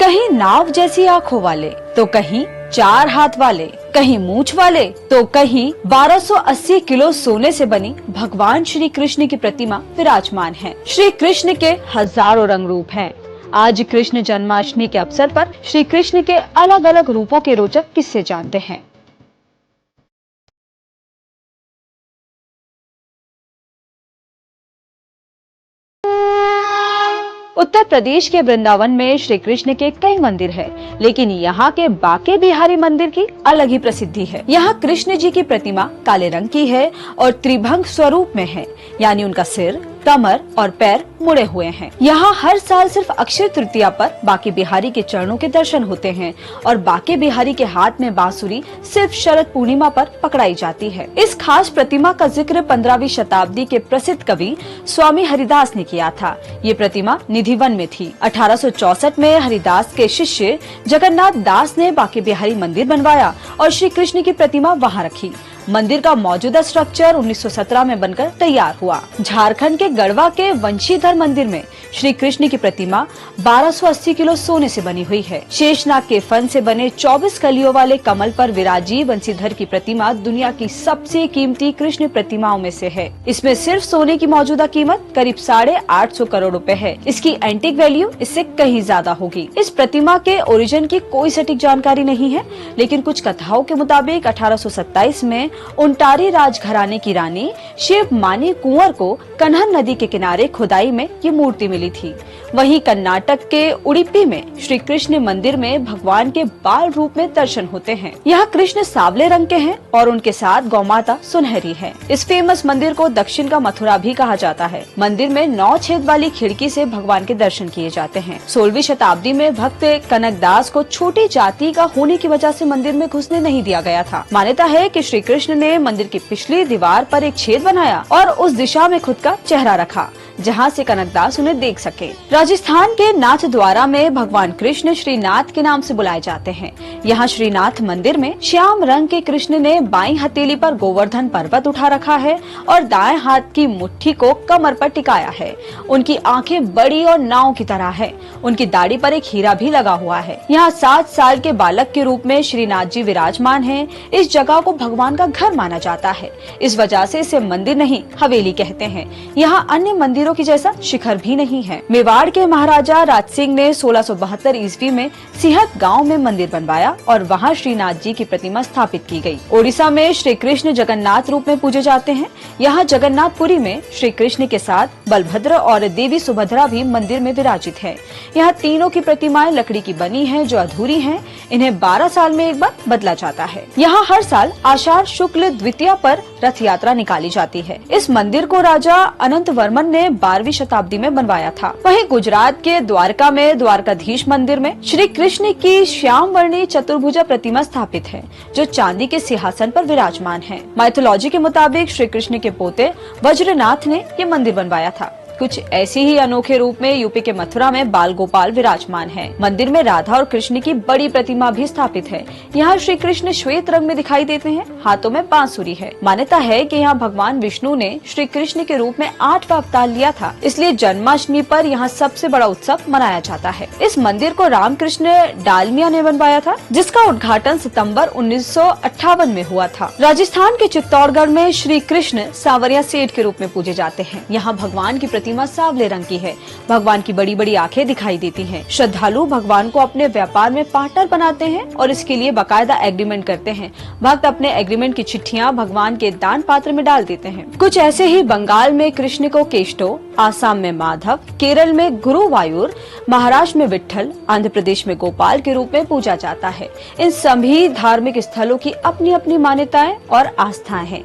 कहीं नाव जैसी आंखों वाले, तो कहीं 4 हाथ वाले, कहीं मूंछ वाले, तो कहीं 1280 किलो सोने से बनी भगवान श्री कृष्ण की प्रतिमा विराजमान है। श्री कृष्ण के हजारों रंग रूप हैं। आज कृष्ण जन्माष्टमी के अवसर पर श्री कृष्ण के अलग अलग रूपों के रोचक किस्से जानते हैं। उत्तर प्रदेश के वृंदावन में श्री कृष्ण के कई मंदिर हैं, लेकिन यहाँ के बांके बिहारी मंदिर की अलग ही प्रसिद्धि है। यहाँ कृष्ण जी की प्रतिमा काले रंग की है और त्रिभंग स्वरूप में है, यानी उनका सिर, कमर और पैर मुड़े हुए हैं। यहाँ हर साल सिर्फ अक्षय तृतीया पर बांके बिहारी के चरणों के दर्शन होते हैं और बांके बिहारी के हाथ में बांसुरी सिर्फ शरद पूर्णिमा पर पकड़ाई जाती है। इस खास प्रतिमा का जिक्र 15वीं शताब्दी के प्रसिद्ध कवि स्वामी हरिदास ने किया था। ये प्रतिमा निधिवन में थी। 1864 में हरिदास के शिष्य जगन्नाथ दास ने बांके बिहारी मंदिर बनवाया और श्री कृष्ण की प्रतिमा वहाँ रखी। मंदिर का मौजूदा स्ट्रक्चर 1917 में बनकर तैयार हुआ। झारखंड के गढ़वा के वंशीधर मंदिर में श्री कृष्ण की प्रतिमा 1280 किलो सोने से बनी हुई है। शेषनाग के फन से बने 24 कलियों वाले कमल पर विराजी वंशीधर की प्रतिमा दुनिया की सबसे कीमती कृष्ण प्रतिमाओं में से है। इसमें सिर्फ सोने की मौजूदा कीमत करीब 850 करोड़ रुपए है। इसकी एंटीक वैल्यू इससे कहीं ज्यादा होगी। इस प्रतिमा के ओरिजिन की कोई सटीक जानकारी नहीं है, लेकिन कुछ कथाओं के मुताबिक 1827 में उंटारी राजघराने की रानी शिव मानी कुंवर को कन्हन नदी के किनारे खुदाई में ये मूर्ति मिली थी। वहीं कर्नाटक के उडुपी में श्री कृष्ण मंदिर में भगवान के बाल रूप में दर्शन होते हैं। यहाँ कृष्ण सावले रंग के हैं और उनके साथ गौमाता सुनहरी है। इस फेमस मंदिर को दक्षिण का मथुरा भी कहा जाता है। मंदिर में 9 छेद वाली खिड़की से भगवान के दर्शन किए जाते हैं। 16वीं शताब्दी में भक्त कनकदास को छोटी जाति का होने की वजह से मंदिर में घुसने नहीं दिया गया था। मान्यता है कि श्री कृष्ण ने मंदिर की पिछली दीवार पर एक छेद बनाया और उस दिशा में खुद का चेहरा रखा, जहां से कनकदास उन्हें देख सके। राजस्थान के नाथ द्वारा में भगवान कृष्ण श्रीनाथ के नाम से बुलाए जाते हैं। यहाँ श्रीनाथ मंदिर में श्याम रंग के कृष्ण ने बाईं हथेली पर गोवर्धन पर्वत उठा रखा है और दाएं हाथ की मुट्ठी को कमर पर टिकाया है। उनकी आंखें बड़ी और नाव की तरह है। उनकी दाढ़ी पर एक हीरा भी लगा हुआ है। यहाँ 7 साल के बालक के रूप में श्रीनाथ जी विराजमान है। इस जगह को भगवान का घर माना जाता है। इस वजह से इसे मंदिर नहीं हवेली कहते हैं। यहाँ अन्य मंदिरों की जैसा शिखर भी नहीं है। मेवाड़ के महाराजा राज सिंह ने 1672 ईस्वी में सिहत गांव में मंदिर बनवाया और वहां श्रीनाथ जी की प्रतिमा स्थापित की गई। ओडिशा में श्री कृष्ण जगन्नाथ रूप में पूजे जाते हैं। यहाँ जगन्नाथपुरी में श्री कृष्ण के साथ बलभद्र और देवी सुभद्रा भी मंदिर में विराजित है। यहाँ तीनों की प्रतिमाएं लकड़ी की बनी है जो अधूरी है। इन्हें 12 साल में एक बार बदला जाता है। यहाँ हर साल आषाढ़ शुक्ल द्वितीया पर रथ यात्रा निकाली जाती है। इस मंदिर को राजा अनंत वर्मन ने 12वीं शताब्दी में बनवाया था। वहीं गुजरात के द्वारका में द्वारकाधीश मंदिर में श्री कृष्ण की श्याम वर्णी चतुर्भुजा प्रतिमा स्थापित है, जो चांदी के सिंहासन पर विराजमान है। माइथोलॉजी के मुताबिक श्री कृष्ण के पोते वज्रनाथ ने ये मंदिर बनवाया था। कुछ ऐसे ही अनोखे रूप में यूपी के मथुरा में बाल गोपाल विराजमान है। मंदिर में राधा और कृष्ण की बड़ी प्रतिमा भी स्थापित है। यहाँ श्री कृष्ण श्वेत रंग में दिखाई देते हैं। हाथों में बांसुरी है। मान्यता है कि यहाँ भगवान विष्णु ने श्री कृष्ण के रूप में 8वां अवतार लिया था, इसलिए जन्माष्टमी पर यहाँ सबसे बड़ा उत्सव मनाया जाता है। इस मंदिर को रामकृष्ण डालमिया ने बनवाया था, जिसका उद्घाटन सितम्बर 1958 में हुआ था। राजस्थान के चित्तौड़गढ़ में श्री कृष्ण सांवरिया सेठ के रूप में पूजे जाते हैं। यहाँ भगवान की प्रतिमा सावले रंग की है। भगवान की बड़ी बड़ी आंखें दिखाई देती हैं। श्रद्धालु भगवान को अपने व्यापार में पार्टनर बनाते हैं और इसके लिए बाकायदा एग्रीमेंट करते हैं। भक्त अपने एग्रीमेंट की चिट्ठियां भगवान के दान पात्र में डाल देते हैं। कुछ ऐसे ही बंगाल में कृष्ण को केष्टो, आसाम में माधव, केरल में गुरुवायूर, महाराष्ट्र में विट्ठल, आंध्र प्रदेश में गोपाल के रूप में पूजा जाता है। इन सभी धार्मिक स्थलों की अपनी अपनी मान्यताएं और आस्थाएं हैं।